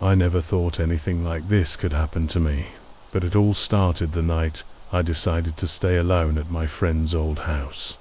I never thought anything like this could happen to me, but it all started the night I decided to stay alone at my friend's old house.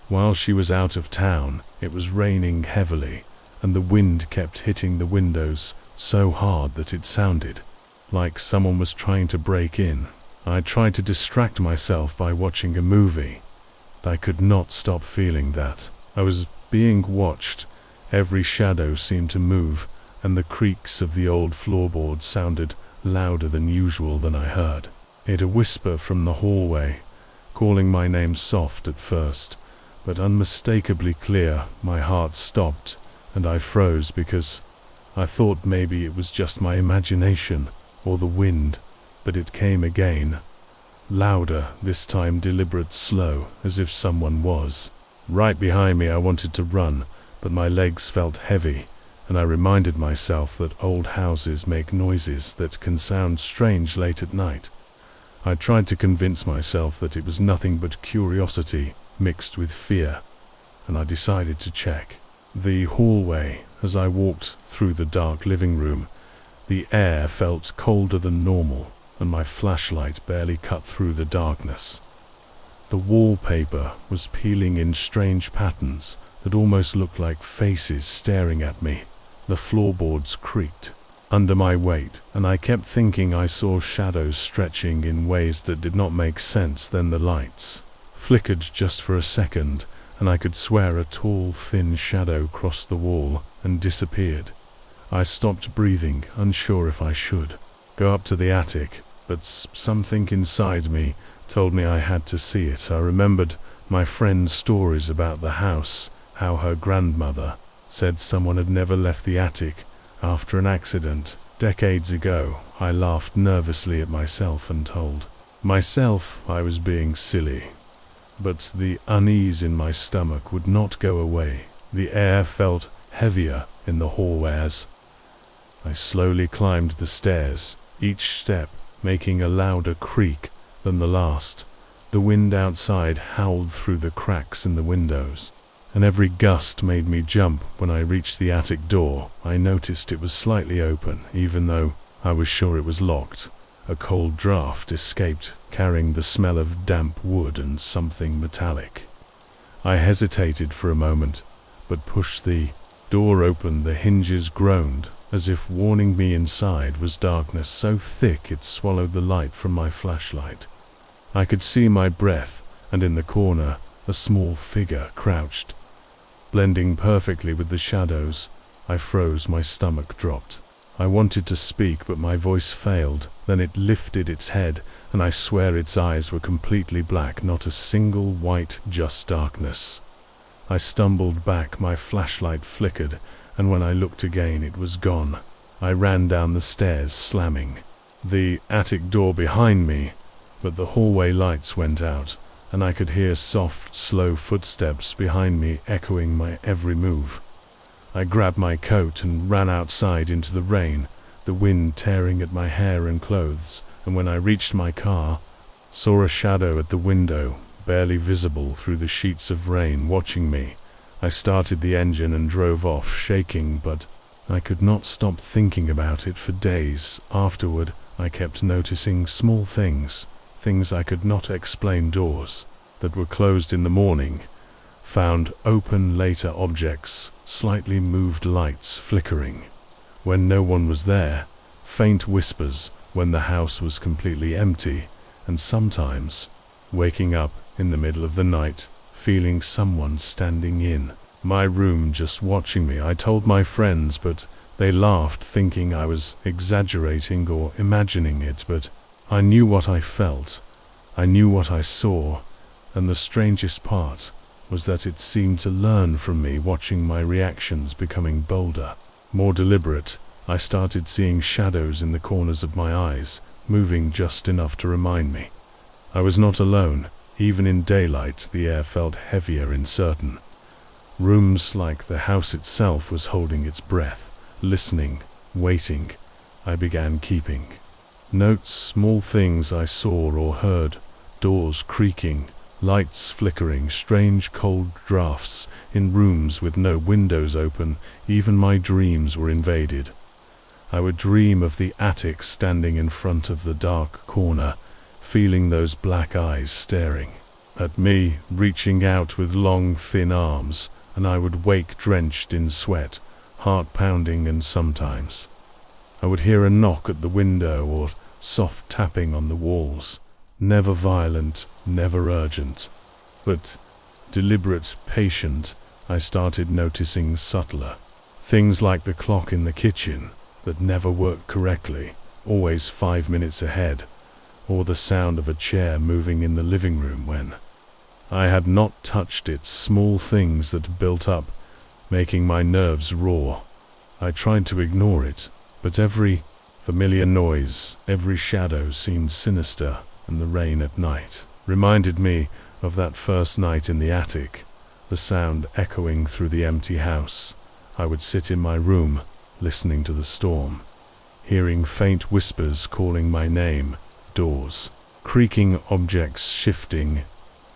While she was out of town, it was raining heavily, and the wind kept hitting the windows so hard that it sounded like someone was trying to break in. I tried to distract myself by watching a movie, but I could not stop feeling that I was being watched. Every shadow seemed to move, and the creaks of the old floorboards sounded louder than usual. Than I heard it a whisper from the hallway, calling my name soft at first, but unmistakably clear. My heart stopped, and I froze because I thought maybe it was just my imagination or the wind, but it came again, louder, this time deliberate, slow, as if someone was right behind me. I wanted to run, but my legs felt heavy, and I reminded myself that old houses make noises that can sound strange late at night. I tried to convince myself that it was nothing but curiosity mixed with fear, and I decided to check the hallway. As I walked through the dark living room, the air felt colder than normal, and my flashlight barely cut through the darkness. The wallpaper was peeling in strange patterns that almost looked like faces staring at me. The floorboards creaked under my weight, and I kept thinking I saw shadows stretching in ways that did not make sense. Then the lights flickered just for a second, and I could swear a tall, thin shadow crossed the wall and disappeared. I stopped breathing, unsure if I should go up to the attic, but something inside me told me I had to see it. I remembered my friend's stories about the house, how her grandmother said someone had never left the attic after an accident decades ago. I laughed nervously at myself and told myself I was being silly, but the unease in my stomach would not go away. The air felt heavier in the hallway as I slowly climbed the stairs, each step making a louder creak than the last. The wind outside howled through the cracks in the windows, and every gust made me jump. When I reached the attic door, I noticed it was slightly open, even though I was sure it was locked. A cold draft escaped, carrying the smell of damp wood and something metallic. I hesitated for a moment, but pushed the door open. The hinges groaned, as if warning me inside was darkness so thick it swallowed the light from my flashlight. I could see my breath, and in the corner, a small figure crouched, blending perfectly with the shadows. I froze, my stomach dropped. I wanted to speak, but my voice failed. Then it lifted its head, and I swear its eyes were completely black, not a single white, just darkness. I stumbled back, my flashlight flickered, and when I looked again it was gone. I ran down the stairs, slamming the attic door behind me, but the hallway lights went out, and I could hear soft, slow footsteps behind me echoing my every move. I grabbed my coat and ran outside into the rain, the wind tearing at my hair and clothes, and when I reached my car, saw a shadow at the window, barely visible through the sheets of rain, watching me. I started the engine and drove off, shaking, but I could not stop thinking about it for days. Afterward, I kept noticing small things I could not explain. Doors that were closed in the morning, found open later, objects, slightly moved lights flickering when no one was there, faint whispers when the house was completely empty, and sometimes waking up in the middle of the night, feeling someone standing in my room just watching me. I told my friends, but they laughed, thinking I was exaggerating or imagining it, but I knew what I felt. I knew what I saw, and the strangest part was that it seemed to learn from me, watching my reactions becoming bolder, more deliberate. I started seeing shadows in the corners of my eyes, moving just enough to remind me I was not alone. Even in daylight, the air felt heavier in certain rooms, like the house itself was holding its breath, listening, waiting. I began keeping notes, small things I saw or heard, doors creaking, lights flickering, strange cold drafts in rooms with no windows open. Even my dreams were invaded. I would dream of the attic standing in front of the dark corner, feeling those black eyes staring at me, reaching out with long, thin arms, and I would wake drenched in sweat, heart pounding, and sometimes I would hear a knock at the window or soft tapping on the walls, never violent, never urgent, but deliberate, patient. I started noticing subtler things like the clock in the kitchen that never worked correctly, always 5 minutes ahead, or the sound of a chair moving in the living room when I had not touched it, small things that built up, making my nerves raw. I tried to ignore it, but every familiar noise, every shadow seemed sinister, and the rain at night reminded me of that first night in the attic, the sound echoing through the empty house. I would sit in my room, listening to the storm, hearing faint whispers calling my name, doors creaking, objects shifting,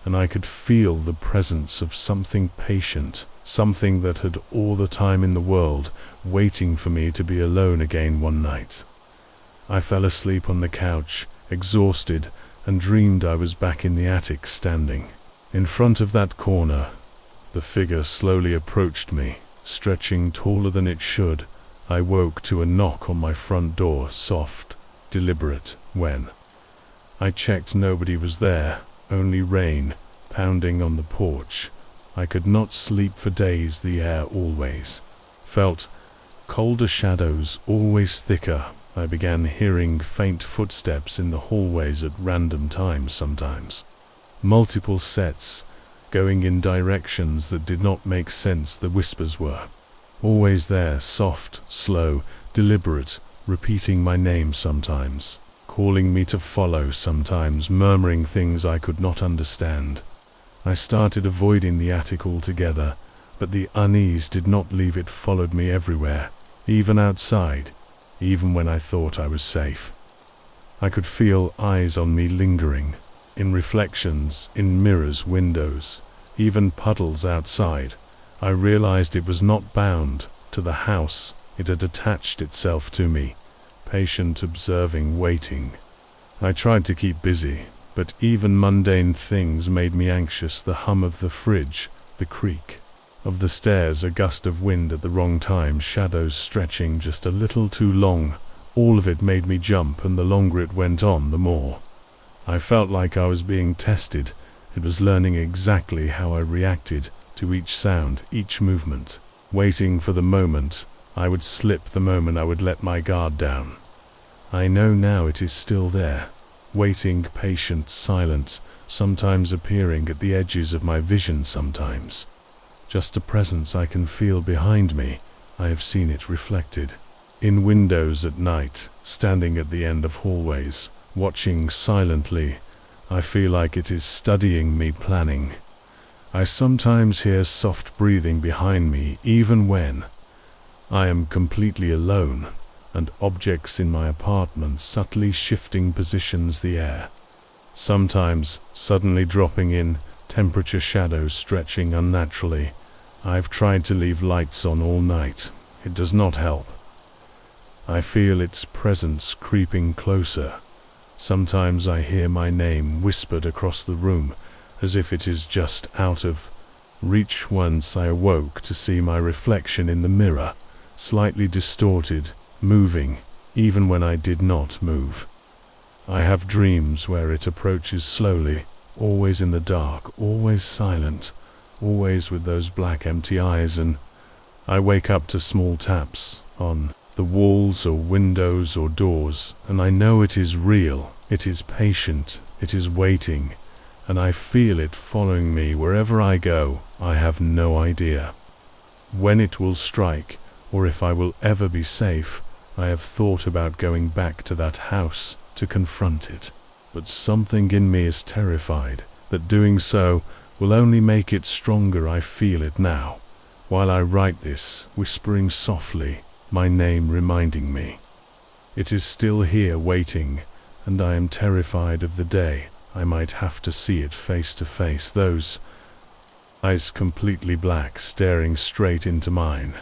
and I could feel the presence of something patient, something that had all the time in the world, waiting for me to be alone again one night. I fell asleep on the couch, exhausted, and dreamed I was back in the attic, standing in front of that corner. The figure slowly approached me, stretching taller than it should. I woke to a knock on my front door, soft, deliberate. When I checked, nobody was there, only rain pounding on the porch. I could not sleep for days. The air always felt colder, shadows always thicker. I began hearing faint footsteps in the hallways at random times, sometimes multiple sets, going in directions that did not make sense. The whispers were always there, soft, slow, deliberate, repeating my name, sometimes calling me to follow, sometimes murmuring things I could not understand. I started avoiding the attic altogether, but the unease did not leave. It followed me everywhere, even outside, even when I thought I was safe. I could feel eyes on me, lingering, in reflections, in mirrors, windows, even puddles outside. I realized it was not bound to the house. It had attached itself to me, patient, observing, waiting. I tried to keep busy, but even mundane things made me anxious. The hum of the fridge, the creak of the stairs, a gust of wind at the wrong time, shadows stretching just a little too long. All of it made me jump, and the longer it went on, the more I felt like I was being tested. It was learning exactly how I reacted to each sound, each movement, waiting for the moment I would slip, the moment I would let my guard down. I know now it is still there, waiting, patient, silent, sometimes appearing at the edges of my vision, sometimes just a presence I can feel behind me. I have seen it reflected in windows at night, standing at the end of hallways, watching silently. I feel like it is studying me, planning. I sometimes hear soft breathing behind me, even when I am completely alone, and objects in my apartment subtly shifting positions, the air sometimes suddenly dropping in temperature, shadows stretching unnaturally. I've tried to leave lights on all night. It does not help. I feel its presence creeping closer. Sometimes I hear my name whispered across the room, as if it is just out of reach. Once I awoke to see my reflection in the mirror, slightly distorted, moving, even when I did not move. I have dreams where it approaches slowly, always in the dark, always silent, always with those black empty eyes, and I wake up to small taps on the walls or windows or doors, and I know it is real, it is patient, it is waiting, and I feel it following me wherever I go. I have no idea when it will strike, or if I will ever be safe. I have thought about going back to that house to confront it, but something in me is terrified that doing so will only make it stronger. I feel it now, while I write this, whispering softly, my name, reminding me it is still here waiting, and I am terrified of the day I might have to see it face to face. Those eyes completely black, staring straight into mine.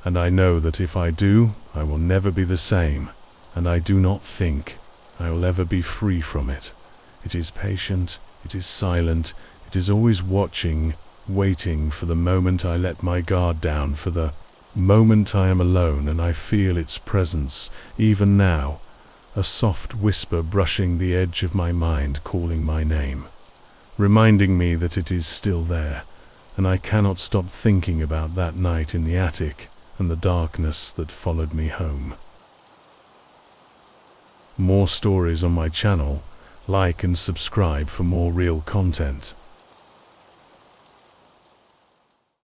and I know that if I do, I will never be the same, and I do not think I will ever be free from it. It is patient, it is silent, it is always watching, waiting for the moment I let my guard down, for the moment I am alone and I feel its presence, even now, a soft whisper brushing the edge of my mind, calling my name, reminding me that it is still there, and I cannot stop thinking about that night in the attic and the darkness that followed me home. More stories on my channel. Like and subscribe for more real content.